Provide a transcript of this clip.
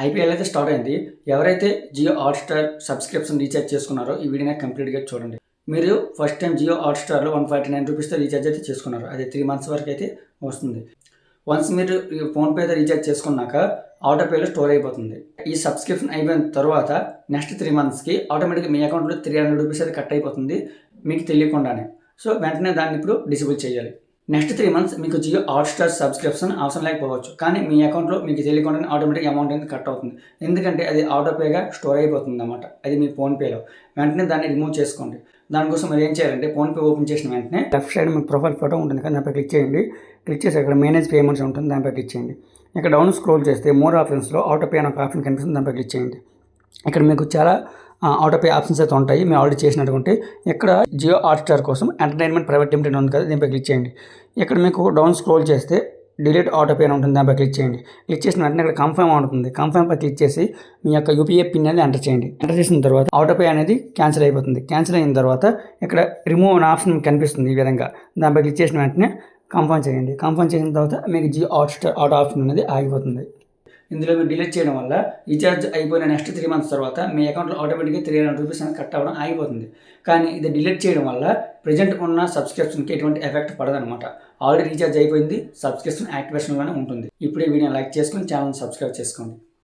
IPL అయితే start అయింది. ఎవరైతే జియో హాట్‌స్టార్ సబ్స్క్రిప్షన్ రీచార్జ్ చేసుకున్నారో ఈ వీడియోని కంప్లీట్‌గా చూడండి. మీరు ఫస్ట్ టైం జియో హాట్‌స్టార్‌లో ₹149 రీచార్జ్ అయితే చేసుకున్నారు. అది 3 మంత్స్ వరకు అయితే వస్తుంది. వన్స్ మీరు ఈ ఫోన్‌పేతో రీచార్జ్ చేసుకున్నాక ఆటోపేలో స్టోర్ అయిపోతుంది. ఈ సబ్స్క్రిప్షన్ అయిపోయిన తర్వాత నెక్స్ట్ 3 మంత్స్‌కి ఆటోమేటిక్‌గా మీ అకౌంట్‌లో ₹300 అయితే కట్ అయిపోతుంది మీకు తెలియకుండానే. సో వెంటనే దాన్ని ఇప్పుడు డిసేబుల్ చేయాలి. నెక్స్ట్ 3 మంత్స్ మీకు జియో హాట్‌స్టార్ సబ్స్క్రిప్షన్ అవసరం లేకపోవచ్చు. కానీ మీ అకౌంట్‌లో మీకు తెలియకుండానే ఆటోమేటిక్ అమౌంట్ అనేది కట్ అవుతుంది. ఎందుకంటే అది ఆటోపేగా స్టోర్ అయిపోతుందన్నమాట. అది మీ ఫోన్‌పేలో. వెంటనే దాన్ని రిమూవ్ చేసుకోండి. దానికోసం మీరు ఏం చేయాలంటే ఫోన్‌పే ఓపెన్ చేసిన వెంటనే లెఫ్ట్ సైడ్ మీ ప్రొఫైల్ ఫోటో ఉంటుంది కదా, దానిపై క్లిక్ చేయండి. క్లిక్ చేసి అక్కడ మేనేజ్ పేమెంట్స్ ఉంటుంది, దానిపై క్లిక్ చేయండి. ఇక్కడ డౌన్ స్క్రోల్ చేస్తే మోర్ ఆప్షన్స్లో ఆటోపే అనే ఒక ఆప్షన్ కనిపిస్తుంది, దానిపై క్లిక్ చేయండి. ఇక్కడ మీకు చాలా ఆటోపే ఆప్షన్స్ అయితే ఉంటాయి. మేము ఆల్రెడీ చేసినటువంటి ఇక్కడ జియో హాట్‌స్టార్ కోసం ఎంటర్టైన్మెంట్ ప్రైవేట్ లిమిటెడ్ ఉంది కదా, దీనిపై క్లిక్ చేయండి. ఇక్కడ మీకు డౌన్ స్క్రోల్ చేస్తే డిలీట్ ఆటోపే అని ఉంటుంది, దానిపై క్లిక్ చేయండి. క్లిక్ చేసిన వెంటనే ఇక్కడ కన్ఫర్మ్ ఉంటుంది. కన్ఫర్మ్పై క్లిక్ చేసి మీ యొక్క యూపీఐ పిన్ అనేది ఎంటర్ చేయండి. ఎంటర్ చేసిన తర్వాత ఆటోపే అనేది క్యాన్సిల్ అయిపోతుంది. క్యాన్సిల్ అయిన తర్వాత ఇక్కడ రిమూవ్ అనే ఆప్షన్ కనిపిస్తుంది ఈ విధంగా. దానిపై క్లిక్ చేసిన వెంటనే కన్ఫర్మ్ చేయండి. కన్ఫర్మ్ చేసిన తర్వాత మీకు జియో హాట్‌స్టార్ ఆటో ఆప్షన్ అనేది ఆగిపోతుంది. ఇందులో మీరు డిలీట్ చేయడం వల్ల రీఛార్జ్ అయిపోయిన నెక్స్ట్ 3 మంత్స్ తర్వాత మీ అకౌంట్లో ఆటోమేటిక్గా ₹300 అనేది కట్ అవ్వడం ఆగిపోతుంది. కానీ ఇది డిలీట్ చేయడం వల్ల ప్రెజెంట్ ఉన్న సబ్స్క్రిప్షన్కి ఎటువంటి ఎఫెక్ట్ పడదనమాట. ఆల్రెడీ రీఛార్జ్ అయిపోయింది, సబ్స్క్రిప్షన్ యాక్టివేషన్లోనే ఉంటుంది. ఇప్పుడే వీడియోని లైక్ చేసుకుని ఛానల్ సబ్స్క్రైబ్ చేసుకోండి.